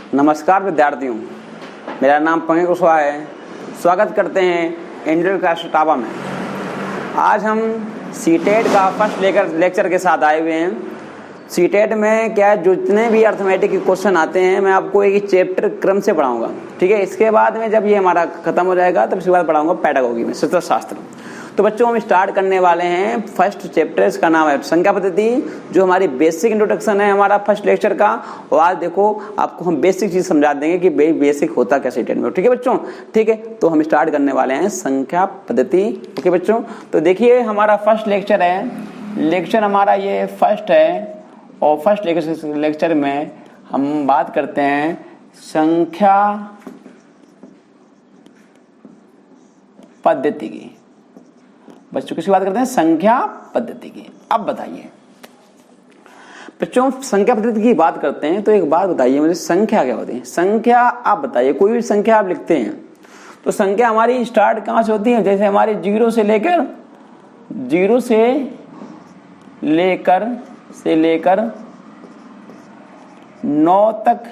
नमस्कार विद्यार्थियों, मेरा नाम पंकज कुशवाहा है। स्वागत करते हैं एंजल क्लास टाबा में। आज हम सीटेट का फर्स्ट लेक्चर के साथ आए हुए हैं। सीटेट में क्या है, जो जितने भी अर्थमेटिक के क्वेश्चन आते हैं मैं आपको एक चैप्टर क्रम से पढ़ाऊंगा, ठीक है। इसके बाद में जब ये हमारा खत्म हो जाएगा तब इसके बाद पढ़ाऊंगा पैडागोगी में, शिक्षा शास्त्र। तो बच्चों हम स्टार्ट करने वाले हैं फर्स्ट चैप्टर, इसका नाम है संख्या पद्धति, जो हमारी बेसिक इंट्रोडक्शन है हमारा फर्स्ट लेक्चर का। और आज देखो आपको हम बेसिक चीज समझा देंगे कि बेसिक होता क्या सीटेट में, ठीक है बच्चों। ठीक है, तो हम स्टार्ट करने वाले हैं संख्या पद्धति, ओके बच्चों। तो देखिए हमारा फर्स्ट लेक्चर है, लेक्चर हमारा ये फर्स्ट है। और फर्स्ट लेक्चर में हम बात करते हैं संख्या पद्धति की। बच्चों किसकी बात करते हैं? संख्या पद्धति की। अब बताइए बच्चों, संख्या पद्धति की बात करते हैं तो एक बात बताइए मुझे, संख्या क्या होती है? संख्या आप बताइए, कोई भी संख्या आप लिखते हैं तो संख्या हमारी स्टार्ट कहाँ से होती है? जैसे हमारी जीरो से लेकर 9 तक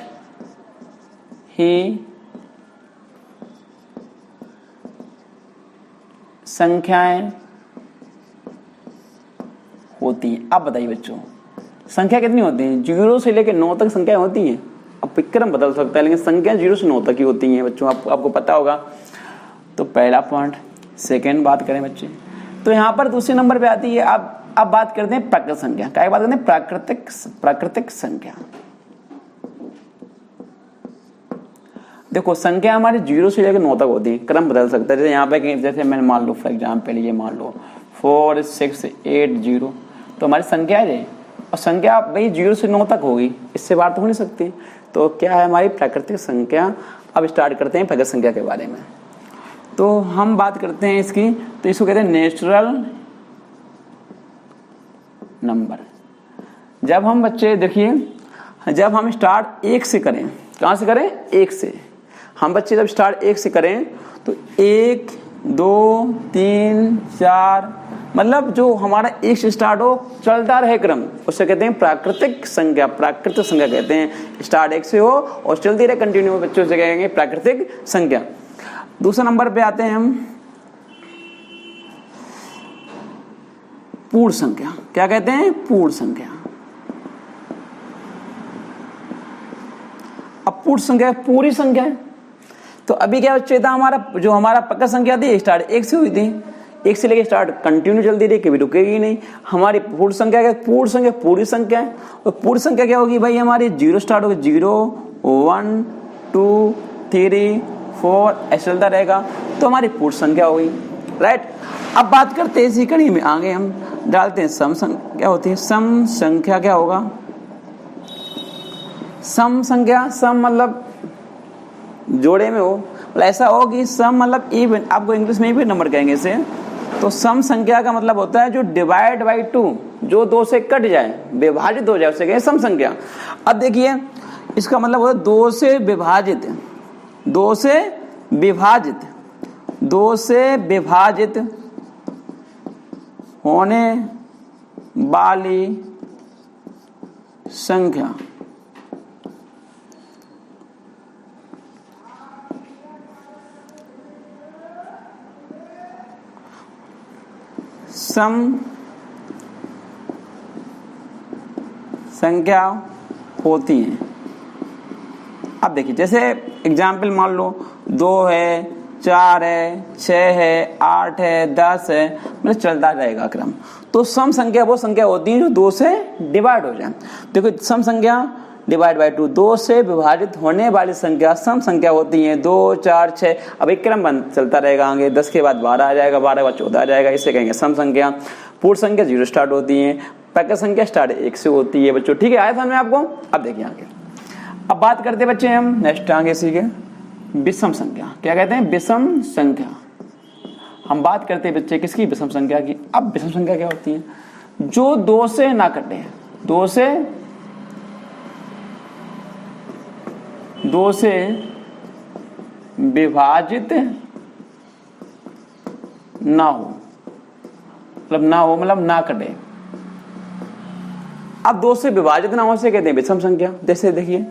ही संख्याएं होती हैं। अब बताइए बच्चों, संख्या कितनी होती है? 0 से लेकर 9 तक संख्याएं होती हैं। अब विक्रम बदल सकता है लेकिन संख्या 0 से 9 तक ही होती हैं बच्चों, आपको पता होगा। तो पहला पॉइंट। सेकेंड बात करें बच्चे, तो यहाँ पर दूसरे नंबर पे आती है। अब बात करते हैं प्राकृतिक संख्या। क्या बात करते हैं? प्राकृतिक संख्या। देखो संख्या हमारी 0 से लेकर 9 तक होती है, क्रम बदल सकता है। जैसे यहाँ पे जैसे मैंने मान लो फॉर एग्जाम्पल ये मान लो 4 6 8 0, तो हमारी संख्या है और संख्या भाई 0 से 9 तक होगी, इससे बात तो हो नहीं सकती। तो क्या है हमारी प्राकृतिक संख्या। अब स्टार्ट करते हैं प्राकृतिक संख्या के बारे में। तो हम बात करते हैं इसकी, तो इसको कहते हैं नेचुरल नंबर। जब हम बच्चे देखिए, जब हम स्टार्ट 1 से करें, कहाँ से करें? 1 से। हम बच्चे जब स्टार्ट 1 से करें तो 1 2 3 4, मतलब जो हमारा 1 से स्टार्ट हो चलता रहे क्रम, उससे कहते हैं प्राकृतिक संख्या। प्राकृतिक संख्या कहते हैं स्टार्ट 1 से हो और चलती रहे कंटिन्यू, बच्चों से कहेंगे प्राकृतिक संख्या। दूसरा नंबर पे आते हैं हम पूर्ण संख्या। क्या कहते हैं? पूर्ण संख्या। अब पूर्ण संख्या पूरी संख्या है। तो अभी क्या बच्चे था, हमारा पक्का संख्या थी स्टार्ट 1 से हुई थी, 1 से लेके स्टार्ट कंटिन्यू चलती रही, कभी रुकेगी नहीं। हमारी पूर्ण संख्या क्या? पूर्ण संख्या पूरी संख्या है। और पूर्ण संख्या क्या होगी भाई? हमारी 0 स्टार्ट होगी, 0 1 2 3 4 ऐसे चलता रहेगा, तो हमारी पूर्ण संख्या होगी, राइट। अब बात करते हैं इसी कड़ी में आगे हम डालते हैं सम संख्या होती है। सम संख्या क्या होगा? सम संख्या, सम मतलब जोड़े में हो, मतलब ऐसा हो कि सम मतलब इवन, आपको इंग्लिश में भी नंबर कहेंगे इसे। तो सम संख्या का मतलब होता है जो डिवाइड बाई 2, जो 2 से कट जाए, विभाजित हो जाए, उसे कहें सम संख्या। अब देखिए इसका मतलब होता है 2 से विभाजित, 2 से विभाजित होने वाली संख्या। सम संख्या होती है। अब देखिए जैसे एग्जाम्पल मान लो 2 है, 4 है, 6 है, 8 है, 10 है, मतलब चलता रहेगा क्रम। तो सम संख्या वो संख्या होती है जो 2 से डिवाइड हो जाए। देखो सम संख्या डिवाइड बाई 2, 2 से विभाजित होने वाली संख्या सम संख्या होती है। 2 4 6, अब एक क्रम बंद चलता रहेगा आगे, 10 के बाद 12 आ जाएगा, 12 के बाद 14 आ जाएगा, इसे कहेंगे सम संख्या। पूर्ण संख्या 0 स्टार्ट होती है, प्राकृतिक संख्या स्टार्ट 1 से होती है बच्चों, ठीक है। आया समझ में आपको? अब देखिए आगे, अब बात करते हैं बच्चे हम नेक्स्ट आगे सीखे विषम संख्या। क्या कहते हैं? विषम संख्या। हम बात करते हैं बच्चे किसकी? विषम संख्या की। अब विषम संख्या क्या होती है? जो 2 से ना कटे, 2 से विभाजित ना हो, मतलब ना कटे। अब 2 से विभाजित ना हो से कहते हैं विषम संख्या। जैसे देखिए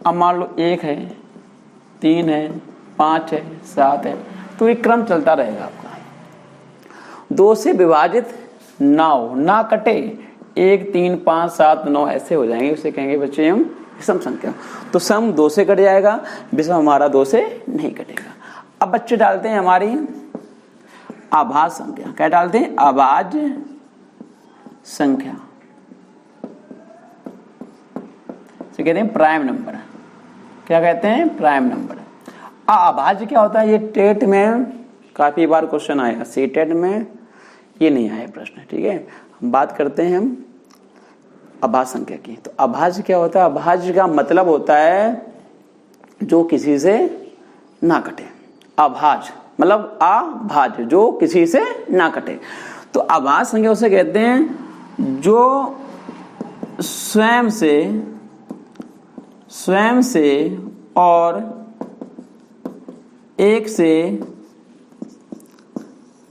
अब मान लो 1 है, 3 है, 5 है, 7 है, तो ये क्रम चलता रहेगा आपका। 2 से विभाजित ना हो, ना कटे, 1, 3, 5, 7, 9 ऐसे हो जाएंगे, उसे कहेंगे बच्चे हम विषम संख्या। तो सम 2 से कट जाएगा, विषम हमारा 2 से नहीं कटेगा। अब बच्चे डालते हैं हमारी अभाज्य संख्या। क्या डालते हैं? अभाज्य संख्या, इसे कहते हैं प्राइम नंबर। क्या कहते हैं? Prime number. अभाज्य क्या होता है? ये टेट में काफी बार क्वेश्चन आया, सी टेट में ये नहीं आया प्रश्न, ठीक है। हम बात करते हैं हम अभाज्य संख्या की। तो अभाज्य क्या होता है? अभाज्य का मतलब होता है जो किसी से ना कटे। अभाज्य मतलब अभाज्य, जो किसी से ना कटे। तो अभाज्य संख्या उसे कहते हैं जो स्वयं से और 1 से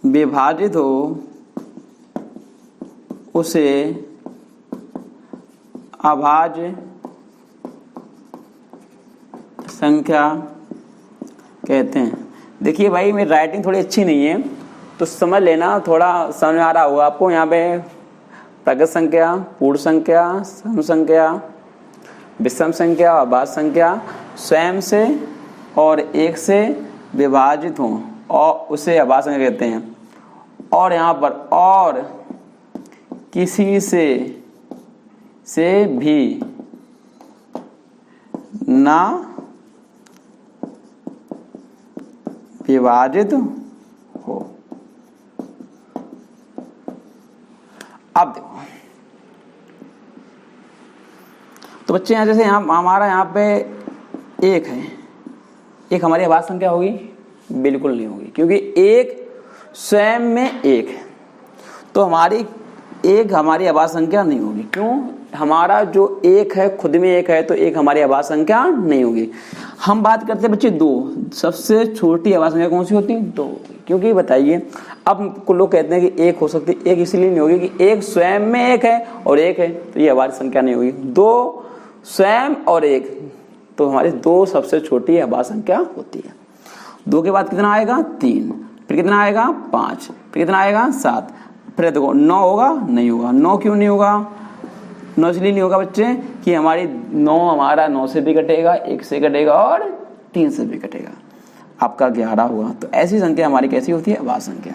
विभाजित हो, उसे अभाज्य संख्या कहते हैं। देखिए भाई, मेरी राइटिंग थोड़ी अच्छी नहीं है तो समझ लेना, थोड़ा समझ में आ रहा होगा आपको। यहाँ पे प्रगत संख्या, पूर्ण संख्या, सम संख्या, विषम संख्या, अभाज्य संख्या स्वयं से और 1 से विभाजित हो और उसे अभाज्य संख्या कहते हैं। और यहाँ पर और किसी से भी ना विभाजित हो। अब देखो, तो बच्चे यहाँ जैसे यहाँ हमारा यहाँ पे 1 है, 1 हमारी अभाज्य संख्या होगी? बिल्कुल नहीं होगी, क्योंकि 1 स्वयं में 1 है, तो हमारी 1 हमारी अभाज्य संख्या नहीं होगी। क्यों? हमारा जो 1 है खुद में 1 है, तो 1 हमारी अभाज्य संख्या नहीं होगी। हम बात करते हैं बच्चे 2, सबसे छोटी अभाज्य संख्या कौन सी होती है? 2। क्योंकि बताइए, अब कुछ लोग कहते हैं कि 1 हो सकती है, 1 इसलिए नहीं होगी कि 1 स्वयं में 1 है और 1 है, तो ये अभाज्य संख्या नहीं होगी। 2 स्वयं और 1, तो हमारी 2 सबसे छोटी अभाज्य संख्या होती है। 2 के बाद कितना आएगा? 3, फिर कितना आएगा? 5, फिर कितना आएगा? 7, फिर देखो 9 होगा? नहीं होगा। 9 क्यों नहीं होगा? 9 इसलिए नहीं होगा बच्चे कि हमारी 9 हमारा 9 से भी कटेगा, 1 से कटेगा और 3 से भी कटेगा, आपका 11 हुआ। तो ऐसी संख्या हमारी कैसी होती है? अभाज्य संख्या।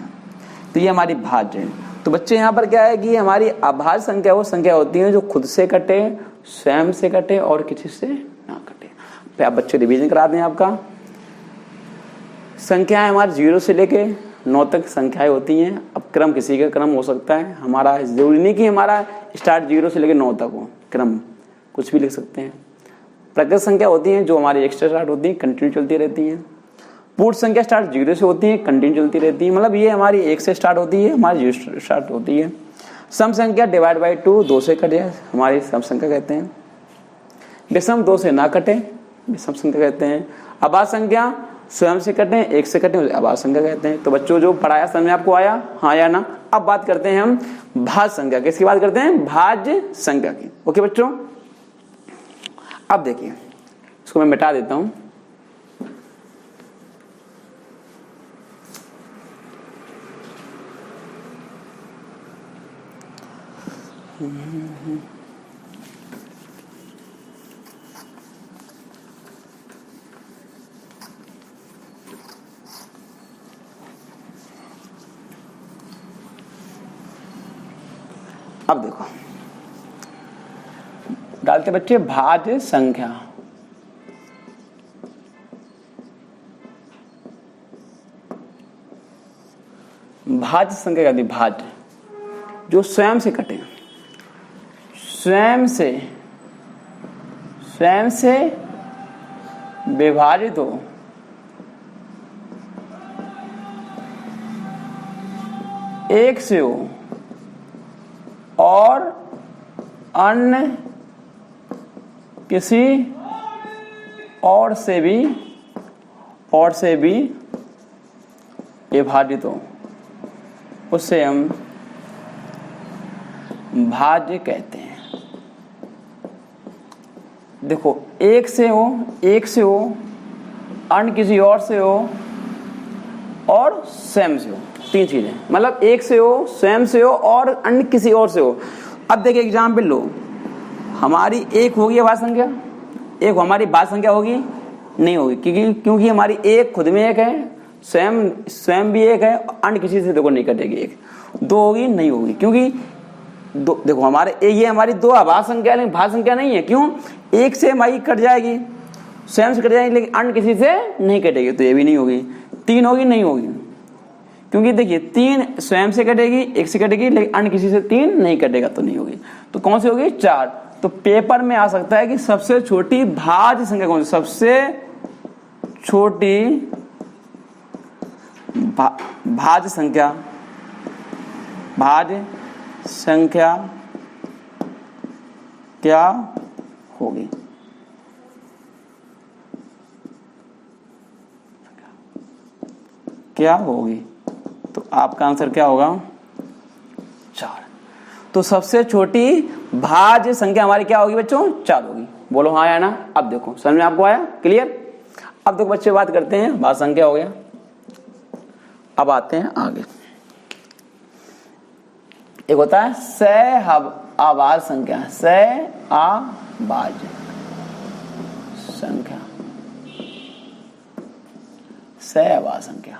तो ये हमारी भाज्य है। तो बच्चे यहाँ पर क्या है कि हमारी अभाज्य संख्या वो संख्या होती है जो खुद से कटे, स्वयं से कटे और किसी से ना कटे। फिर आप बच्चे रिवीजन करा दें। आपका संख्याएं हमारी 0 से लेके 9 तक संख्याएं होती हैं। अब क्रम किसी का क्रम हो सकता है, हमारा जरूरी नहीं कि हमारा स्टार्ट 0 से लेके 9 तक हो, क्रम कुछ भी लिख सकते हैं। प्रगत संख्या होती हैं जो हमारी 1 से स्टार्ट होती है, कंटिन्यू चलती रहती हैं। पूर्ण संख्या स्टार्ट 0 से होती है, कंटिन्यू चलती रहती है, मतलब ये हमारी 1 से स्टार्ट होती है, हमारी 0 से स्टार्ट होती है। सम संख्या डिवाइड बाई 2, 2 से कटे हमारी सम संख्या कहते हैं। विषम 2 से ना कटे, विषम संख्या कहते हैं। अभाज्य संख्या स्वयं से कटे, 1 से कटे, अभाज्य संख्या कहते हैं। तो बच्चों जो पढ़ाया समझ में आपको आया? हाँ या ना? अब बात करते हैं हम भाज्य संख्या। किसकी बात करते हैं? भाज्य संख्या की। ओके बच्चों, अब देखिए, इसको मैं मिटा देता हूं। अब देखो, डालते बच्चे भाज्य संख्या। भाज्य संख्या कहती भाज्य जो स्वयं से कटे, स्वयं से विभाजित हो, एक से हो और अन्य किसी और से भी विभाजित हो, उससे हम भाज्य कहते हैं। देखो एक से हो, अन्य किसी और से हो और स्वयं से हो, तीन चीजें। मतलब एक से हो, स्वयं से हो और अन्य किसी और से हो। अब देखिए एग्जाम्पल लो, हमारी एक होगी आभाज्य संख्या, एक हमारी भाज्य संख्या होगी नहीं होगी, क्योंकि हमारी एक खुद में एक है, स्वयं भी एक है, अन्य किसी से देखो नहीं कटेगी। एक दो होगी नहीं होगी, क्योंकि दो देखो हमारे ये हमारी दो आभाज्य संख्या लेकिन भाज्य संख्या नहीं है। क्यों? एक से हमारी कट जाएगी, स्वयं से कट जाएगी, लेकिन अन्य किसी से नहीं कटेगी, तो ये भी नहीं होगी। तीन होगी नहीं होगी, क्योंकि देखिए तीन स्वयं से कटेगी, एक से कटेगी, लेकिन अन्य किसी से तीन नहीं कटेगा, तो नहीं होगी। तो कौन सी होगी? चार। तो पेपर में आ सकता है कि सबसे छोटी भाज्य संख्या कौन सी? सबसे छोटी भाज्य संख्या क्या होगी? क्या होगी? तो आपका आंसर क्या होगा? 4। तो सबसे छोटी भाज्य संख्या हमारी क्या होगी बच्चों? 4 होगी। बोलो हाँ या ना। अब देखो समझ में आपको आया? क्लियर? अब देखो बच्चे बात करते हैं, भाज्य संख्या हो गया। अब आते हैं आगे, एक होता है सहअभाज्य संख्या। सहअभाज्य संख्या।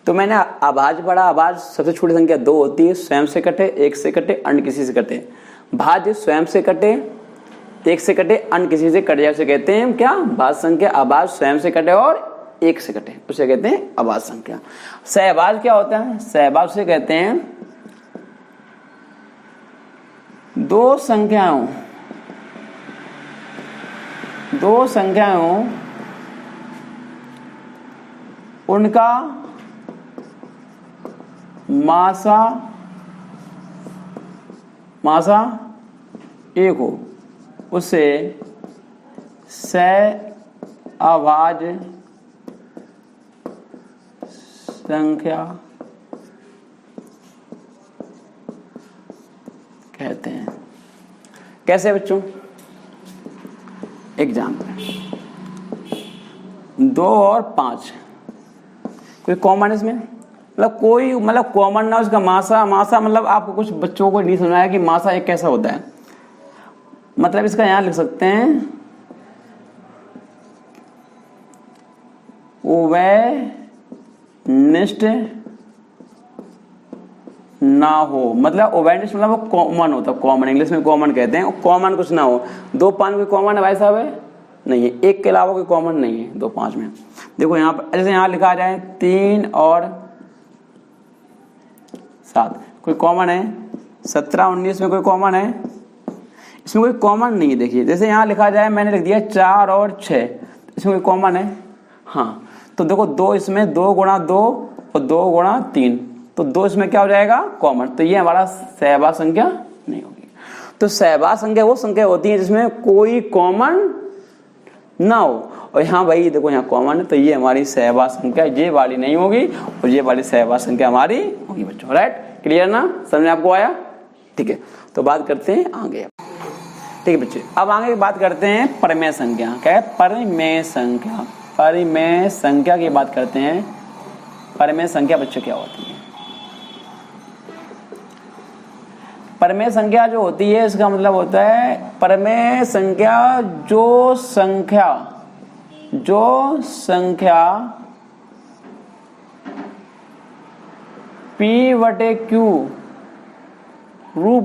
तो मैंने अभाज्य पढ़ा। अभाज्य सबसे छोटी संख्या 2 होती है, स्वयं से कटे, एक से कटे, अन्य किसी से कटे। भाज्य स्वयं से कटे, एक से कटे, अन्य किसी से कटे, उसे कहते हैं क्या? भाज्य संख्या। अभाज्य स्वयं से कटे और एक से कटे, उसे कहते हैं अभाज्य संख्या। सहअभाज्य क्या होता है? सहअभाज्य से कहते हैं दो संख्याओं उनका मासा एक हो, उसे सहअभाज्य संख्या कहते हैं। कैसे बच्चों? एग्जाम्पल 2 और 5, कोई कॉमन इसमें? मतलब कोई कॉमन ना, उसका मासा मतलब आपको कुछ बच्चों को नहीं सुनाया कि मासा एक कैसा होता है। मतलब इसका यहां लिख सकते हैं उभयनिष्ठ ना हो। मतलब उभयनिष्ठ मतलब वो कॉमन होता है, कॉमन इंग्लिश में कॉमन कहते हैं। कॉमन कुछ ना हो। 2 5 कोई कॉमन है भाई साहब? है नहीं है। एक के अलावा कोई कॉमन नहीं है 2 5 में। देखो यहाँ पर जैसे यहाँ लिखा जाए 3 और 7, कोई कॉमन है? 17 19 में कोई कॉमन है? इसमें कोई कॉमन नहीं है। देखिए जैसे यहाँ लिखा जाए, मैंने लिख दिया 4 और 6, इसमें कोई कॉमन है? हाँ। तो देखो 2 इसमें 2 गुणा 2 और 2 गुणा 3, तो 2 इसमें क्या हो जाएगा? कॉमन। तो ये हमारा सहअभाज्य संख्या नहीं होगी। तो सहअभाज्य संख्या वो संख्या होती है जिसमें कोई कॉमन ना हो। और यहाँ भाई देखो यहाँ कॉमन है, तो ये हमारी सहअभाज्य संख्या ये वाली नहीं होगी, और ये वाली सहअभाज्य संख्या हमारी होगी बच्चों। राइट? क्लियर ना? समझ में आपको आया? ठीक है। तो बात करते हैं आगे। ठीक है बच्चे, अब आगे बात करते हैं परिमेय संख्या। क्या है? परिमेय संख्या। परिमेय संख्या की बात करते हैं। परिमेय संख्या बच्चों क्या होती है? परिमेय संख्या जो होती है, इसका मतलब होता है परिमेय संख्या जो संख्या P/Q रूप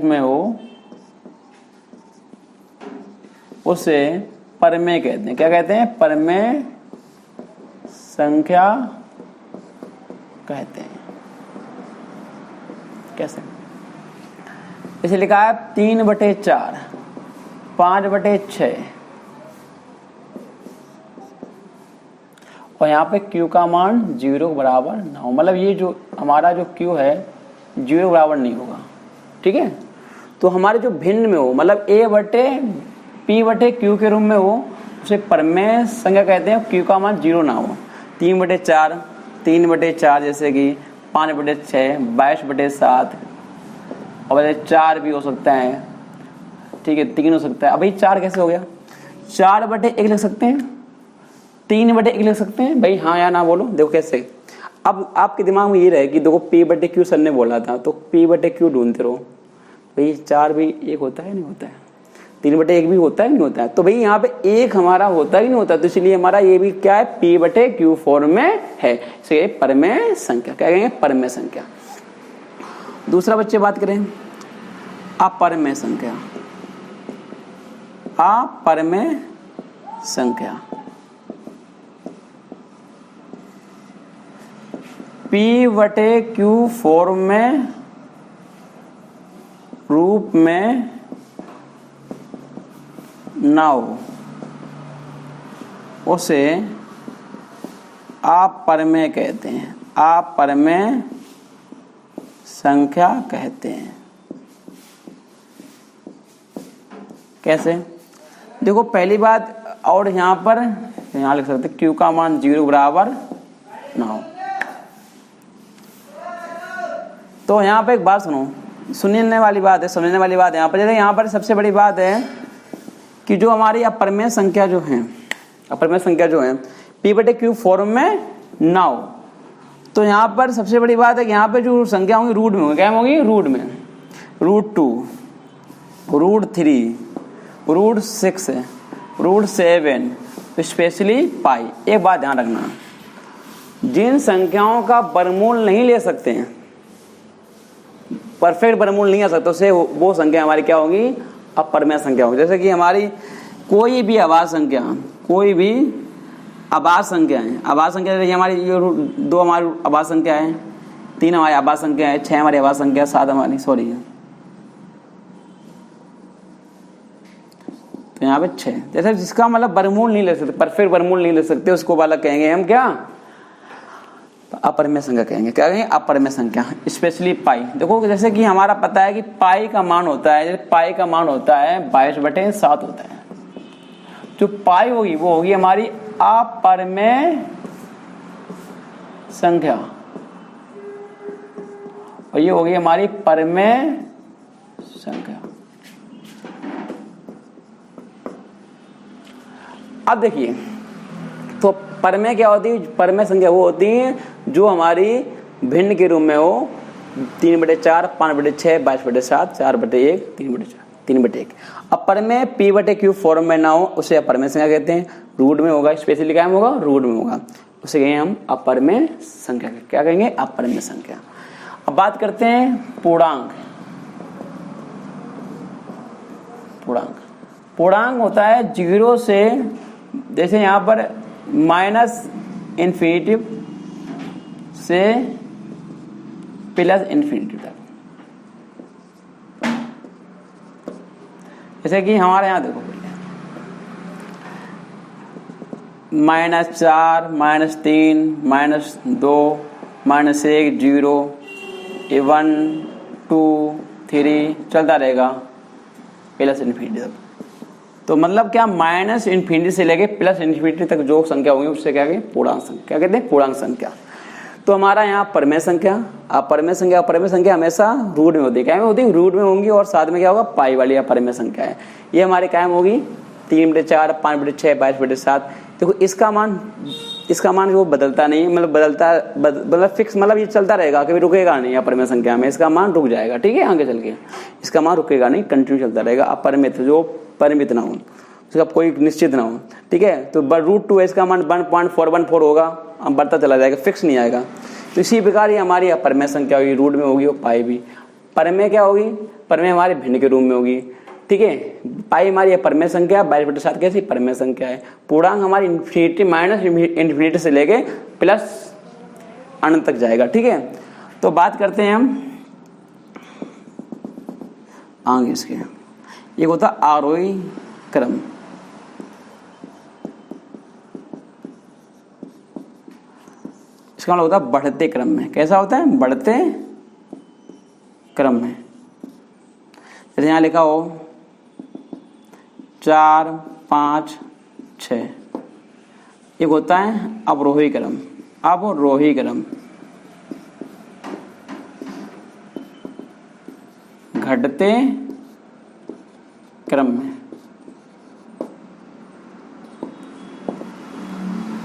में हो, उसे परिमेय कहते हैं। क्या कहते हैं? परिमेय संख्या कहते हैं। कैसे? इसे लिखा है 3/4, 5/6, और यहाँ पे Q का मान 0 के बराबर ना हो। मतलब ये जो हमारा जो Q है 0 के बराबर नहीं होगा। ठीक है? तो हमारे जो भिन्न में हो, मतलब A/P/Q के रूप में हो, उसे परिमेय संख्या कहते हैं। Q का मान 0 ना हो। 3/4 जैसे कि 5/6, 22/7, और वैसे 4 भी हो सकता है, ठीक है, 3 हो सकता है। अब भाई 4 कैसे हो गया? 4/1 लिख सकते हैं, 3/1 लिख सकते हैं भाई, हाँ या ना बोलो। देखो कैसे, अब आपके दिमाग में ये रहे कि देखो P/Q सर ने बोला था, तो P/Q ढूंढते रहो भाई। 4 भी 1 होता है नहीं होता है, 3/1 भी होता है नहीं होता है, तो भाई यहाँ पे 1 हमारा होता ही नहीं होता, तो इसलिए हमारा ये भी क्या है, P/Q फॉर्म में है। इसे परमेय संख्या क्या कहेंगे? परमेय संख्या। दूसरा बच्चे बात करें अपरमेय संख्या। अपरमेय संख्या P/Q फॉर्म में रूप में ना हो, उसे अपरमेय कहते हैं, अपरमेय संख्या कहते हैं। कैसे? देखो पहली बात, और यहां पर यहां लिख सकते Q का मान 0 बराबर ना हो। तो यहाँ पे एक बात सुनो, सुनने वाली बात है, समझने वाली बात है। यहाँ पर जैसे यहाँ पर सबसे बड़ी बात है कि जो हमारी अपरमेय संख्या जो है, अपरमेय संख्या जो है P/Q फॉर्म में ना हो, तो यहाँ पर सबसे बड़ी बात है कि यहाँ पे जो संख्या होंगी रूट में होंगी। क्या होंगी? रूट में। √2, √3, √6, √7, स्पेशली पाई। एक बात ध्यान रखना, जिन संख्याओं का वर्गमूल नहीं ले सकते हैं, परफेक्ट वर्गमूल नहीं आ सकता, उससे वो संख्या हमारी क्या होगी? अपरमेय संख्या होगी। जैसे कि हमारी कोई भी अभाज्य संख्या, कोई भी अभाज्य संख्या है, अभाज्य संख्या जैसे हमारी ये 2 हमारी अभाज्य संख्या है, 3 हमारी अभाज्य संख्या है, 6 हमारी अभाज्य संख्या, 7 हमारी, सॉरी तो यहाँ पे 6, जैसे जिसका मतलब वर्गमूल नहीं ले सकते, परफेक्ट वर्गमूल नहीं ले सकते, उसको वाला कहेंगे हम क्या? अपरमेय संख्या कहेंगे। क्या कहेंगे? अपरमेय संख्या। स्पेशली पाई। देखो जैसे कि हमारा पता है कि पाई का मान होता है, जैसे पाई का मान होता है 22/7 होता है। जो पाई होगी वो होगी हमारी अपरमेय संख्या, और ये होगी हमारी परमेय संख्या। अब देखिए, तो परमेय क्या होती है? परमेय संख्या वो होती है जो हमारी भिन्न के रूप में हो, 3/4, 5/6, 22/7, 4/1, 3/4, 3/1। अपरमेय P/Q फॉर्म में ना हो, उसे अपरमेय संख्या कहते हैं। रूट में होगा, स्पेशली क्या होगा? रूट में होगा, उसे कहेंगे हम अपरमेय संख्या। क्या कहेंगे? अपरमेय संख्या। अब बात करते हैं पूर्णांक। पूर्णांक, पूर्णांक होता है 0 से, जैसे यहां पर -∞ से +∞ तक। जैसे कि हमारे यहाँ देखो, -4, -3, -2, -1, 0, 1, 2, 3 चलता रहेगा +∞ तक। तो मतलब क्या, -∞ से लेके +∞ तक जो संख्या होगी उससे क्या कहते हैं? पूर्णांक संख्या। क्या कहते हैं? पूर्णांक संख्या। तो हमारा यहाँ परमेय संख्या, अपरमेय संख्या, अपरमेय संख्या हमेशा रूट में होती है। क्या में होती है? रूट में होंगी, और साथ में क्या होगा? पाई वाली अपरमेय संख्या है। ये हमारी कायम होगी 3/4, 5/6, 22/7। देखो इसका मान जो बदलता नहीं है, मतलब फिक्स, मतलब ये चलता रहेगा, कभी रुकेगा नहीं। अपरमेय संख्या में इसका मान रुक जाएगा, ठीक है, आगे चल के इसका मान रुकेगा नहीं, कंटिन्यू चलता रहेगा। अपरिमित, जो परिमित ना हो, उसका कोई निश्चित ना हो, ठीक है। तो √2 इसका मान 1.414 होगा, अब बढ़ता चला जाएगा, फिक्स नहीं आएगा। तो इसी प्रकार ये हमारी अपरमेय संख्या होगी, रूट में होगी, और पाई भी। परमेय क्या होगी? परमेय हमारे भिन्न के रूप में होगी, ठीक है। पाई हमारी परमेय संख्या, 22/7 कैसी परमेय संख्या है। पूर्णांक हमारी ∞ से लेके प्लस अनंत तक जाएगा, ठीक है। तो बात करते हैं हम आगे इसके। एक होता आरोही क्रम, इसका मतलब होता है बढ़ते क्रम में। कैसा होता है? बढ़ते क्रम में। जैसे यहां लिखा हो 4, 5, 6। एक होता है अवरोही क्रम, अवरोही क्रम, घटते क्रम में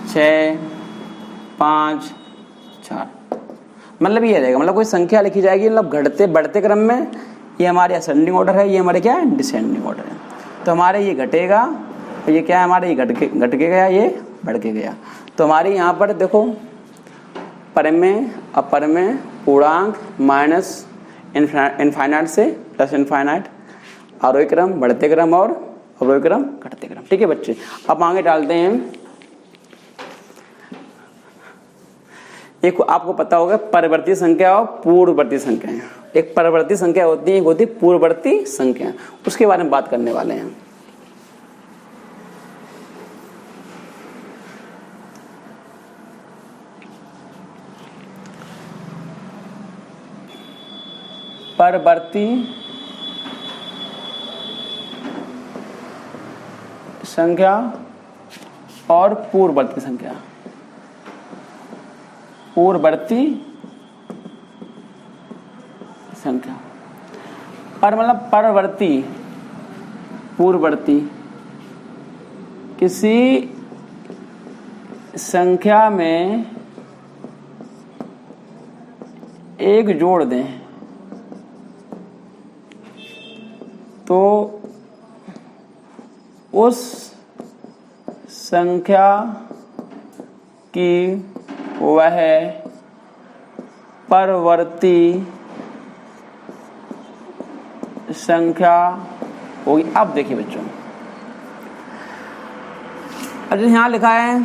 6, 5, 4, मतलब ये रहेगा, मतलब कोई संख्या लिखी जाएगी, मतलब घटते बढ़ते क्रम में। ये हमारे असेंडिंग ऑर्डर है, ये हमारे क्या है, डिसेंडिंग ऑर्डर है। तो हमारे ये घटेगा, ये क्या है हमारे, ये घट के गया, ये बढ़ के गया। तो हमारे यहाँ पर देखो पर में अपर में पूर्णांक माइनस इनफाइनाइट से प्लस इनफाइनाइट, आरोही क्रम, बढ़ते क्रम और अवरोही क्रम, घटते क्रम। ठीक है बच्चे, अब आगे डालते हैं। एक आपको पता होगा परवर्ती संख्या और पूर्ववर्ती संख्याएं। एक परवर्ती संख्या होती है, एक होती है पूर्ववर्ती संख्या, उसके बारे में बात करने वाले हैं। परवर्ती संख्या और पूर्ववर्ती संख्या। पूर्ववर्ती संख्या पर मतलब परवर्ती, पूर्ववर्ती किसी संख्या में एक जोड़ दें तो उस संख्या की वह परवर्ती संख्या होगी। अब देखिए बच्चों, अरे यहाँ लिखा है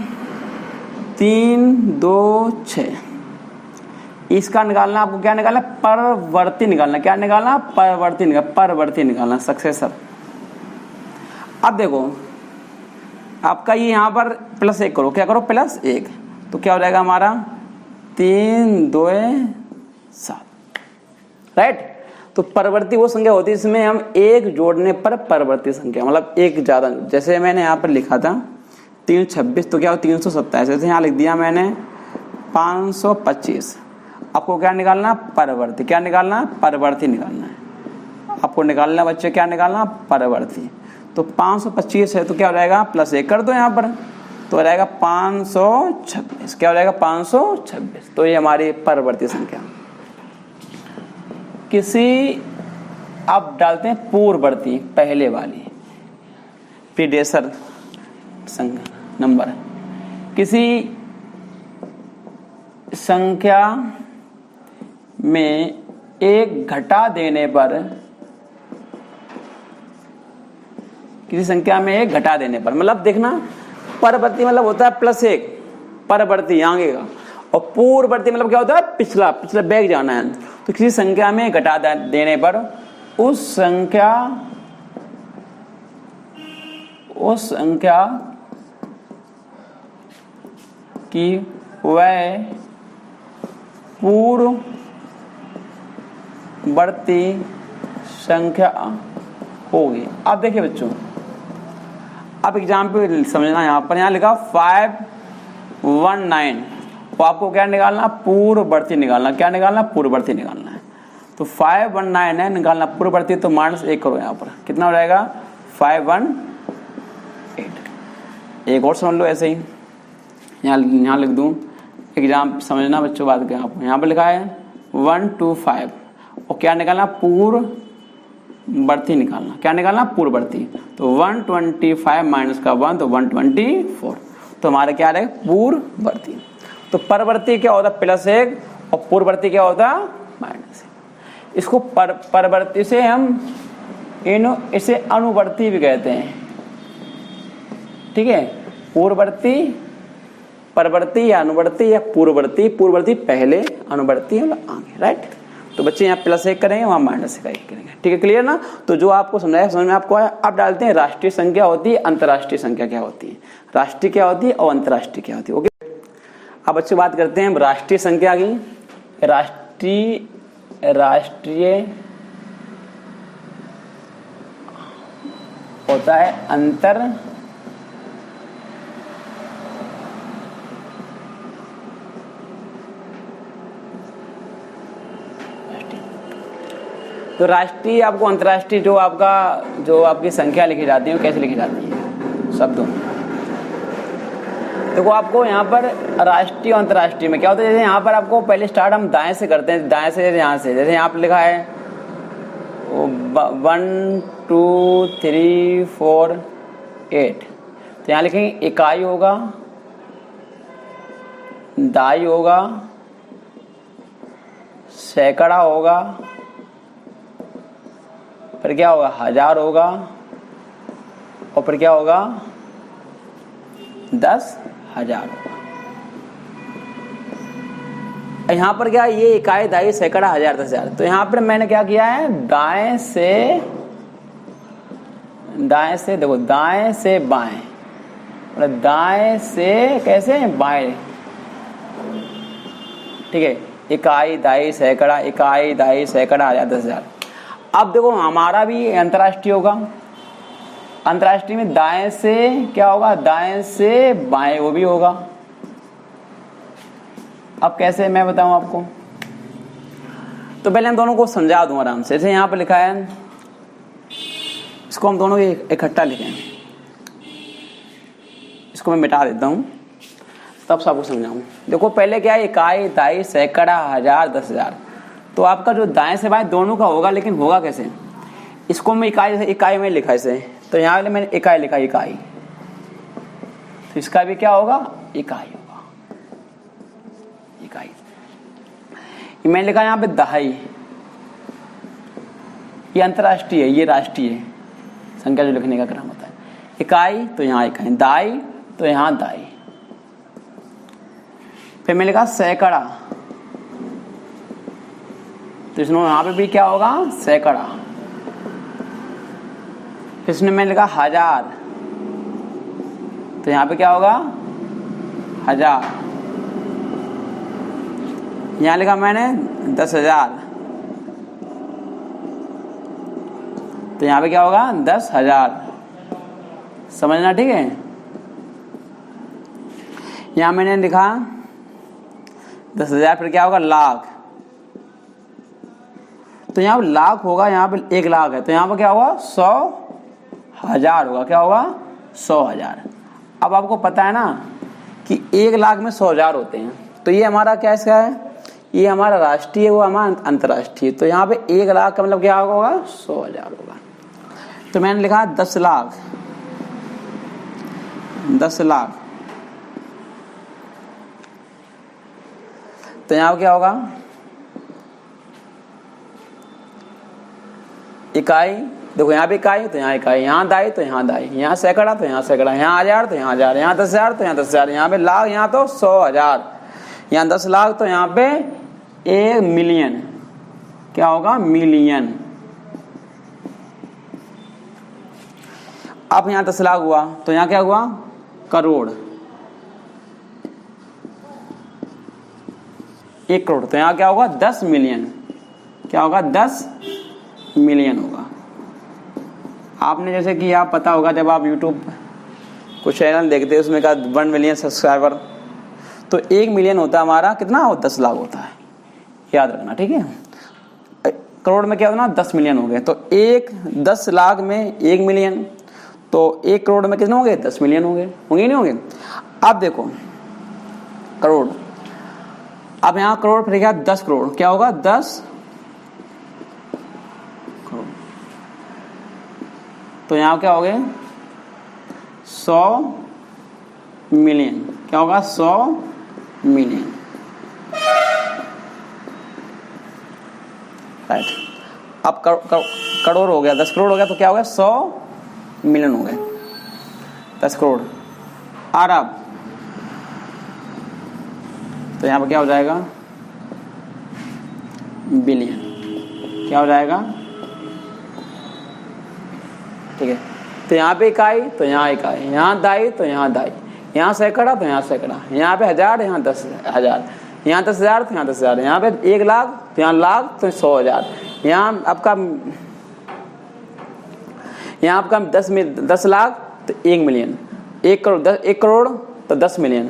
3, 2, 6, इसका निकालना आपको क्या निकालना, परवर्ती निकालना। क्या निकालना, परवर्ती निकालना, परवर्ती निकालना, सक्सेसर। अब देखो आपका ये यहाँ पर +1 करो, क्या करो, +1, तो क्या हो जाएगा हमारा 3, 2, 7, राइट। तो परवर्ती वो संख्या होती है इसमें हम एक जोड़ने पर परवर्ती संख्या, मतलब एक ज्यादा, जैसे मैंने यहाँ पर लिखा था 3, 26, तो क्या हो 327, जैसे यहाँ लिख दिया मैंने 525। आपको क्या निकालना, परवर्ती। क्या निकालना, परवर्ती निकालना है आपको, निकालना बच्चे, क्या निकालना, परवर्ती। तो 525 है तो क्या हो जाएगा, +1 कर दो यहाँ पर, तो हो जाएगा 526। क्या हो जाएगा, 526। तो ये हमारी परवर्ती संख्या। किसी, अब डालते हैं पूर्ववर्ती, पहले वाली, प्रीडेसर नंबर। किसी संख्या में एक घटा देने पर, किसी संख्या में एक घटा देने पर, मतलब देखना परवर्ती मतलब होता है +1, परवर्ती आगे का, और पूर्ववर्ती मतलब क्या होता है, पिछला बैक जाना है। तो किसी संख्या में घटा देने पर उस संख्या की वह पूर्ववर्ती संख्या होगी। अब देखिए बच्चों, अब एग्जाम्पल समझना, यहाँ पर यहाँ लिखा 519, तो आपको क्या निकालना, पूर्ववर्ती निकालना। क्या निकालना, पूर्ववर्ती निकालना है। तो 519 है, निकालना पूर्ववर्ती, तो -1 करो यहाँ पर, कितना हो जाएगा, 518। एक और समझ लो ऐसे ही, यहाँ लिख दूं, एग्जाम समझना बच्चों बात क्या, आपको यहाँ पर लिखा है 125, और क्या निकालना, पूर्ववर्ती निकालना। क्या निकालना, पूर्ववर्ती। तो 125 माइनस का 1, तो 124, तो हमारे क्या रहेगा, पूर्ववर्ती। तो परवर्ती क्या होता है, +1, और पूर्ववर्ती क्या होता है, -1। इसको परवर्ती से हम इसे अनुवर्ती भी कहते हैं। ठीक है, पूर्ववर्ती, परवर्ती या अनुवर्ती या पूर्ववर्ती, पूर्ववर्ती पहले, अनुवर्ती आगे, राइट। तो बच्चे यहाँ +1 करेंगे, वहाँ -1 करेंगे। ठीक है, क्लियर ना। तो जो आपको समझाया, समझ में आपको आया। अब डालते हैं राष्ट्रीय संख्या होती है, अंतर्राष्ट्रीय संख्या क्या होती है, राष्ट्रीय क्या होती है और अंतर्राष्ट्रीय क्या होती है। ओके, अब बच्चे बात करते हैं राष्ट्रीय संख्या की। राष्ट्रीय होता है तो राष्ट्रीय आपको अंतर्राष्ट्रीय जो आपकी संख्या लिखी जाती है वो कैसे लिखी जाती है शब्दों में। देखो आपको यहाँ पर राष्ट्रीय और अंतर्राष्ट्रीय में क्या होता है, जैसे यहाँ पर आपको पहले स्टार्ट हम दाएं से करते हैं, दाएं से यहाँ से, जैसे यहाँ पर लिखा है 1 2 3 4 8, तो यहाँ लिखेंगे इकाई होगा, दाई होगा, सैकड़ा होगा, फिर क्या होगा 1000 होगा, और फिर क्या होगा 10,000 होगा। यहाँ पर क्या ये इकाई, दाई, सैकड़ा, 1000, 10,000, तो यहाँ पर मैंने क्या किया है दाएं से देखो, दाएं से बाएं, मतलब दाएं से कैसे बाएं, ठीक है। इकाई, दाई, सैकड़ा, इकाई, दाई, सैकड़ा, 1000, 10,000। अब देखो हमारा भी अंतर्राष्ट्रीय होगा, अंतर्राष्ट्रीय में दाएं से क्या होगा, दाएं से बाएं वो भी होगा। अब कैसे मैं बताऊं आपको, तो पहले हम दोनों को समझा दूं आराम से। जैसे यहाँ पर लिखा है, इसको हम दोनों इकट्ठा लिखें, इसको मैं मिटा देता हूं तब सबको समझाऊं। देखो पहले क्या है इकाई, दाई, सैकड़ा, 1000, 10,000, तो आपका जो दाएं से बाएं दोनों का होगा, लेकिन होगा कैसे, इसको मैं इकाई में लिखा इसे, तो यहाँ मैंने इकाई लिखा, इकाई, तो इसका भी क्या होगा इकाई होगा, इकाई। मैंने लिखा यहाँ पे दहाई, ये अंतर्राष्ट्रीय है, ये राष्ट्रीय है, संख्या जो लिखने का क्रम होता है। इकाई तो यहाँ इकाई, दाई तो यहाँ दाई। फिर मैंने लिखा सैकड़ा, तो इसमें यहाँ पे भी क्या होगा सैकड़ा। इसने मैंने लिखा 1000, तो यहाँ पे क्या होगा 1000। यहाँ लिखा मैंने 10,000, तो यहाँ पे क्या होगा 10,000। समझना ठीक है। यहाँ मैंने लिखा 10,000, फिर क्या होगा लाख, तो यहाँ पे लाख होगा, यहाँ पे 1 लाख है, तो यहाँ पे क्या होगा 100,000 होगा, क्या होगा 100,000। अब आपको पता है ना कि 1 लाख में 100,000 होते हैं, तो ये हमारा क्या इसका है, ये हमारा राष्ट्रीय, वो हमारा अंतर्राष्ट्रीय। तो यहाँ पे 1 लाख का मतलब क्या होगा 100,000 होगा। तो मैंने लिखा 10 लाख, 10 लाख, तो यहाँ क्या होगा इकाई, देखो यहाँ पे इकाई तो यहाँ इकाई, यहाँ दाई तो यहाँ दाई, यहाँ सैकड़ा तो यहाँ सैकड़ा, यहाँ 1000 तो यहाँ 1000, यहाँ 10,000 तो यहाँ 10,000, यहाँ पे लाख, यहाँ तो 100,000, यहाँ 10 लाख, तो यहाँ पे 1 मिलियन, क्या होगा मिलियन। अब यहाँ 10 लाख हुआ, तो यहाँ क्या हुआ करोड़, 1 करोड़, तो यहाँ क्या होगा 10 मिलियन, क्या होगा 10 मिलियन होगा। आपने जैसे कि आप पता होगा जब आप YouTube कुछ चैनल देखते हैं उसमें का 1 मिलियन सब्सक्राइबर, तो 1 मिलियन होता है हमारा कितना हो 10 लाख होता है, याद रखना ठीक है। करोड़ में क्या होना 10 मिलियन हो गए, तो 10 लाख में 1 मिलियन, तो 1 करोड़ में कितने होंगे 10 मिलियन होंगे नहीं होंगे। अब देखो करोड़, अब यहाँ करोड़ फिर क्या 10 करोड़, क्या होगा 10 करोड़, तो यहाँ क्या हो गए 100 मिलियन, क्या होगा 100 मिलियन, राइट। अब करोड़ हो गया, 10 करोड़ हो गया, तो क्या हो गया 100 मिलियन हो गए, 10 करोड़। अरब, तो यहाँ पर क्या हो जाएगा बिलियन, क्या हो जाएगा ठीक है। तो यहाँ पे इकाई तो यहाँ इकाई, यहाँ दाई तो यहाँ दाई, यहाँ सैकड़ा तो यहाँ सैकड़ा, यहाँ पे 1000, यहाँ 10,000, यहाँ 10,000 तो यहाँ 10,000, यहाँ पे 1 लाख तो यहाँ लाख तो 100,000, यहाँ आपका 10 लाख तो 1 मिलियन, 1 करोड़ तो 10 मिलियन,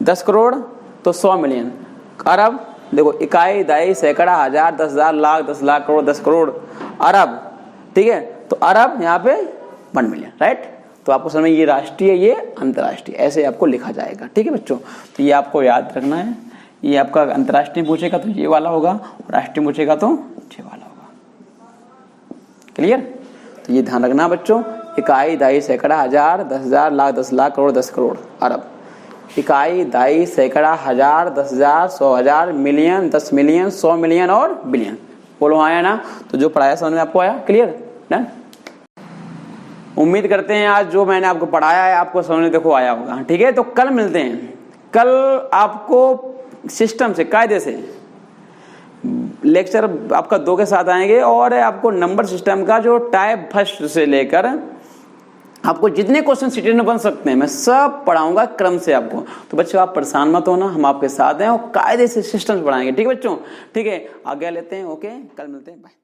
10 करोड़ तो 100 मिलियन। अरब देखो इकाई, दाई, सैकड़ा, 1000, 10,000, लाख, 10 लाख, करोड़, 10 करोड़। अरब, ठीक है, तो अरब यहाँ पे 1 मिलियन, राइट। तो आपको समझ में ये राष्ट्रीय, ये अंतर्राष्ट्रीय, ऐसे आपको लिखा जाएगा, ठीक है बच्चों। तो ये आपको याद रखना है, ये आपका अंतर्राष्ट्रीय पूछेगा तो ये वाला होगा, और राष्ट्रीय पूछेगा तो ये वाला होगा। क्लियर? तो ये ध्यान रखना बच्चों, इकाई, दहाई, सैकड़ा, हजार, 10,000, लाख, 10 लाख, करोड़, 10 करोड़, अरब। इकाई, दहाई, सैकड़ा, हजार, 10,000, 100,000, मिलियन, 10 मिलियन, 100 मिलियन और बिलियन। बोलो आया ना? तो जो पढ़ाया समझ में आपको आया? क्लियर? डन। उम्मीद करते हैं आज जो मैंने आपको पढ़ाया है आपको समझ में देखो आया होगा, ठीक है। तो कल मिलते हैं, कल आपको सिस्टम से, कायदे से लेक्चर आपका 2 के साथ आएंगे, और आपको नंबर सिस्टम का जो टाइप फर्स्ट से लेकर आपको जितने क्वेश्चन सीटेड में बन सकते हैं मैं सब पढ़ाऊंगा क्रम से आपको। तो बच्चों आप परेशान मत होना, हम आपके साथ हैं और कायदे से सिस्टम पढ़ाएंगे, ठीक है बच्चों। ठीक है, आगे लेते हैं, ओके, कल मिलते हैं, बाय।